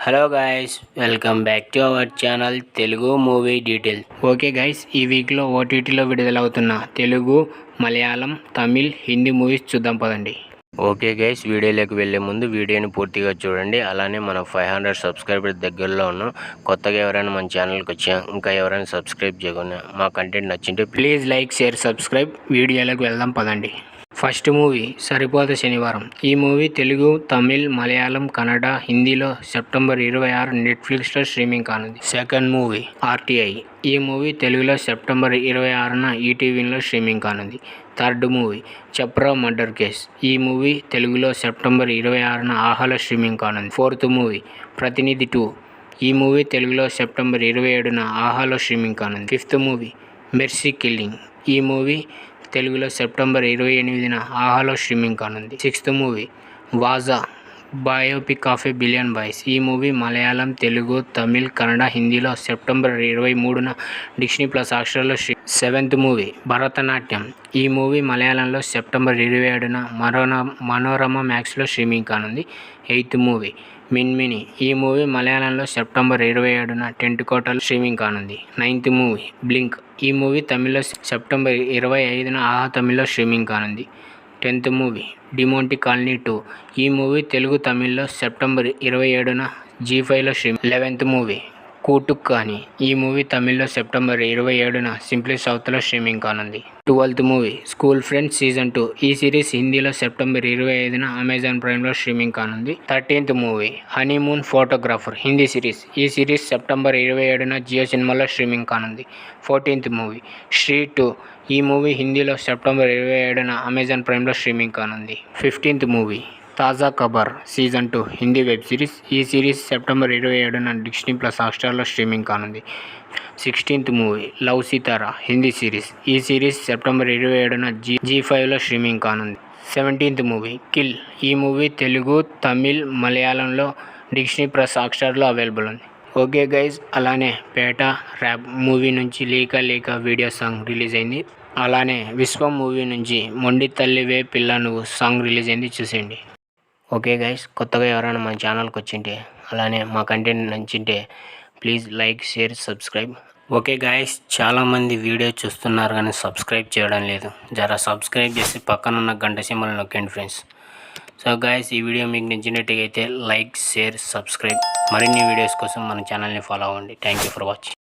Hello guys, welcome back to our channel Telugu movie details. Okay guys, ఈ వీక్లో ఓటీటీలో విడుదలవుతున్న Telugu, Malayalam, Tamil, Hindi movies చూద్దాం పదండి. ఓకే గైస్, వీడియోలోకి వెళ్ళే ముందు వీడియోని పూర్తిగా చూడండి. అలానే మన 500 సబ్స్క్రైబర్ దగ్గరలో ఉన్నాం. కొత్తగా ఎవరైనా మన ఛానల్కి వచ్చా ఇంకా ఎవరైనా సబ్స్క్రైబ్ చేయకుండా మా కంటెంట్ నచ్చింటే ప్లీజ్ లైక్, షేర్, సబ్స్క్రైబ్. వీడియోలోకి వెళ్దాం పదండి. First movie Saripodhaa Sanivaaram. ఈ మూవీ తెలుగు, తమిళ్, మలయాళం, కన్నడ, హిందీలో సెప్టెంబర్ 26 నెట్ఫ్లిక్స్లో స్ట్రీమింగ్ కానుంది. Second movie RTI. ఈ మూవీ తెలుగులో సెప్టెంబర్ 26న ఈటీవీలో స్ట్రీమింగ్ కానుంది. Third movie Chapra murder case. ఈ మూవీ తెలుగులో సెప్టెంబర్ 26న ఆహాలో స్ట్రీమింగ్ కానుంది. ఫోర్త్ మూవీ ప్రతినిధి 2. ఈ మూవీ తెలుగులో సెప్టెంబర్ 27న ఆహాలో స్ట్రీమింగ్ కానుంది. Fifth movie mercy killing. ఈ మూవీ తెలుగులో సెప్టెంబర్ 28న ఆహాలో స్ట్రీమింగ్ కానుంది. Sixth movie Vaazha, biopic of a billion boys. ఈ మూవీ మలయాళం, తెలుగు, తమిళ్, కన్నడ, హిందీలో సెప్టెంబర్ 23న డిస్నీ ప్లస్ హాట్స్టార్లో సెవెంత్ మూవీ భరతనాట్యం. ఈ మూవీ మలయాళంలో సెప్టెంబర్ 27న మనోరమ మ్యాక్స్లో స్ట్రీమింగ్ కానుంది. Eighth movie Minmini. ఈ మూవీ మలయాళంలో సెప్టెంబర్ 27న టెంటుకోటలో స్ట్రీమింగ్ కానుంది. Ninth movie blink. ఈ మూవీ తమిళ్లో సెప్టెంబర్ 25న ఆహా తమిళ్లో స్ట్రీమింగ్ కానుంది. 10th movie Demonte colony 2. ఈ మూవీ తెలుగు, తమిళ్లో సెప్టెంబర్ 27న జీ5లో స్ట్రీమింగ్. 11th మూవీ కూటుక్కాని. ఈ మూవీ తమిళ్లో సెప్టెంబర్ 27న సింప్లీ సౌత్లో స్ట్రీమింగ్ కానుంది. 12th movie school friends season 2. ఈ సిరీస్ హిందీలో సెప్టెంబర్ 25న అమెజాన్ ప్రైమ్లో స్ట్రీమింగ్ కానుంది. 13th movie honeymoon photographer. Hindi series. ఈ సిరీస్ సెప్టెంబర్ 27న జియో సినిమాలో స్ట్రీమింగ్ కానుంది. 14th మూవీ స్త్రీ 2. ఈ మూవీ హిందీలో సెప్టెంబర్ 27న అమెజాన్ ప్రైమ్లో స్ట్రీమింగ్ కానుంది. 15th movie Taaza Khabar season 2. Hindi web series. ఈ సిరీస్ సెప్టెంబర్ 27న డిస్నీ ప్లస్ హాట్స్టార్లో స్ట్రీమింగ్ కానుంది. 16th movie love Sitara. Hindi series. ఈ సిరీస్ సెప్టెంబర్ 27న జీ5లో స్ట్రీమింగ్ కానుంది. 17th movie kill. ఈ మూవీ తెలుగు, తమిళ్, మలయాళంలో డిస్నీ ప్లస్ హాట్స్టార్లో అవైలబుల్ ఉంది. ఓకే గైజ్, అలానే పేట ర్యాప్ మూవీ నుంచి లేక వీడియో సాంగ్ రిలీజ్ అయింది. అలానే విశ్వం మూవీ నుంచి మొండి తల్లివే పిల్ల నువ్వు సాంగ్ రిలీజ్ అయింది, చూసేయండి. ఓకే గైస్, కొత్తగా ఎవరైనా మన ఛానల్కి వచ్చింటే అలానే మా కంటెంట్ నచ్చింటే please like, share, subscribe. Okay guys, చాలామంది వీడియో చూస్తున్నారు కానీ సబ్స్క్రైబ్ చేయడం లేదు. జర సబ్స్క్రైబ్ చేసి పక్కనున్న గంట సింబల్ నొక్కండి ఫ్రెండ్స్. సో గైస్, ఈ వీడియో మీకు నచ్చినట్టయితే లైక్, షేర్, సబ్స్క్రైబ్. మరిన్ని వీడియోస్ కోసం మన ఛానల్ని ఫాలో అవ్వండి. Thank you for watching.